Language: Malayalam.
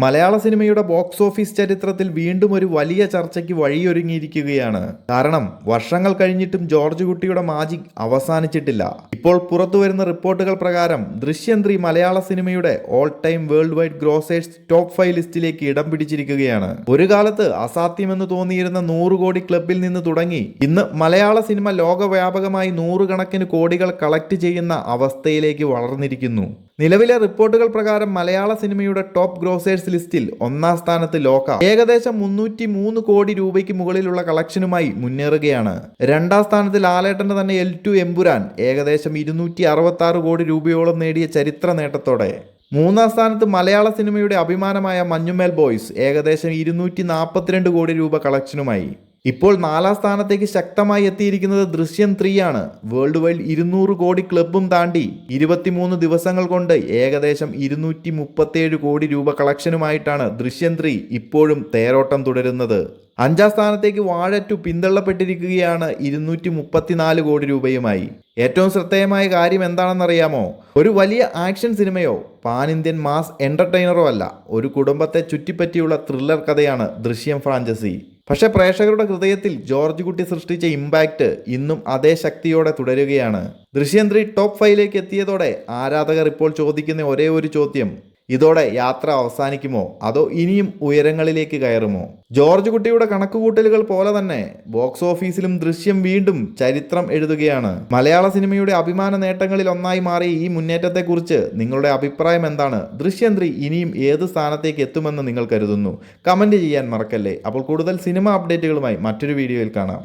മലയാള സിനിമയുടെ ബോക്സ് ഓഫീസ് ചരിത്രത്തിൽ വീണ്ടും ഒരു വലിയ ചർച്ചയ്ക്ക് വഴിയൊരുങ്ങിയിരിക്കുകയാണ്. കാരണം വർഷങ്ങൾ കഴിഞ്ഞിട്ടും ജോർജ് കുട്ടിയുടെ മാജിക് അവസാനിച്ചിട്ടില്ല. ഇപ്പോൾ പുറത്തുവരുന്ന റിപ്പോർട്ടുകൾ പ്രകാരം ദൃശ്യം 3 മലയാള സിനിമയുടെ all time worldwide grossers top 5 ലിസ്റ്റിലേക്ക് ഇടം പിടിച്ചിരിക്കുകയാണ്. ഒരു കാലത്ത് അസാധ്യമെന്ന് തോന്നിയിരുന്ന 100 കോടി ക്ലബിൽ നിന്ന് തുടങ്ങി ഇന്ന് മലയാള സിനിമ ലോകവ്യാപകമായി നൂറുകണക്കിന് കോടികൾ കളക്ട് ചെയ്യുന്ന അവസ്ഥയിലേക്ക് വളർന്നിരിക്കുന്നു. നിലവിലെ റിപ്പോർട്ടുകൾ പ്രകാരം മലയാള സിനിമയുടെ ടോപ്പ് ഗ്രോസേഴ്സ് ലിസ്റ്റിൽ ഒന്നാം സ്ഥാനത്ത് ലോക ഏകദേശം 303 കോടി രൂപയ്ക്ക് മുകളിലുള്ള കളക്ഷനുമായി മുന്നേറുകയാണ്. രണ്ടാം സ്ഥാനത്ത് ലാലേട്ടന്റെ തന്നെ L2 എമ്പുരാൻ ഏകദേശം 266 കോടി രൂപയോളം നേടിയ ചരിത്ര നേട്ടത്തോടെ. മൂന്നാം സ്ഥാനത്ത് മലയാള സിനിമയുടെ അഭിമാനമായ മഞ്ഞുമേൽ ബോയ്സ് ഏകദേശം 242 കോടി രൂപ കളക്ഷനുമായി. ഇപ്പോൾ നാലാം സ്ഥാനത്തേക്ക് ശക്തമായി എത്തിയിരിക്കുന്നത് ദൃശ്യം 3 ആണ്. വേൾഡ് വൈഡ് 200 കോടി ക്ലബും താണ്ടി 23 ദിവസങ്ങൾ കൊണ്ട് ഏകദേശം 237 കോടി രൂപ കളക്ഷനുമായിട്ടാണ് ദൃശ്യം 3 ഇപ്പോഴും തേരോട്ടം തുടരുന്നത്. അഞ്ചാം സ്ഥാനത്തേക്ക് വാഴ 2 പിന്തള്ളപ്പെട്ടിരിക്കുകയാണ് 234 കോടി രൂപയുമായി. ഏറ്റവും ശ്രദ്ധേയമായ കാര്യം എന്താണെന്നറിയാമോ? ഒരു വലിയ ആക്ഷൻ സിനിമയോ പാൻ ഇന്ത്യൻ മാസ് എന്റർടൈനറോ അല്ല, ഒരു കുടുംബത്തെ ചുറ്റിപ്പറ്റിയുള്ള ത്രില്ലർ കഥയാണ് ദൃശ്യം ഫ്രാഞ്ചൈസി. പക്ഷേ പ്രേക്ഷകരുടെ ഹൃദയത്തിൽ ജോർജ് കുട്ടി സൃഷ്ടിച്ച ഇമ്പാക്റ്റ് ഇന്നും അതേ ശക്തിയോടെ തുടരുകയാണ്. ദൃശ്യം 3 ടോപ്പ് 5ലേക്ക് എത്തിയതോടെ ആരാധകർ ഇപ്പോൾ ചോദിക്കുന്ന ഒരേ ഒരു ചോദ്യം, ഇതോടെ യാത്ര അവസാനിക്കുമോ അതോ ഇനിയും ഉയരങ്ങളിലേക്ക് കയറുമോ? ജോർജ് കുട്ടിയുടെ കണക്കുകൂട്ടലുകൾ പോലെ തന്നെ ബോക്സ് ഓഫീസിലും ദൃശ്യം വീണ്ടും ചരിത്രം എഴുതുകയാണ്. മലയാള സിനിമയുടെ അഭിമാന നേട്ടങ്ങളിൽ ഒന്നായി മാറിയ ഈ മുന്നേറ്റത്തെക്കുറിച്ച് നിങ്ങളുടെ അഭിപ്രായം എന്താണ്? ദൃശ്യം 3 ഇനിയും ഏത് സ്ഥാനത്തേക്ക് എത്തുമെന്ന് നിങ്ങൾ കരുതുന്നു? കമന്റ് ചെയ്യാൻ മറക്കല്ലേ. അപ്പോൾ കൂടുതൽ സിനിമ അപ്ഡേറ്റുകളുമായി മറ്റൊരു വീഡിയോയിൽ കാണാം.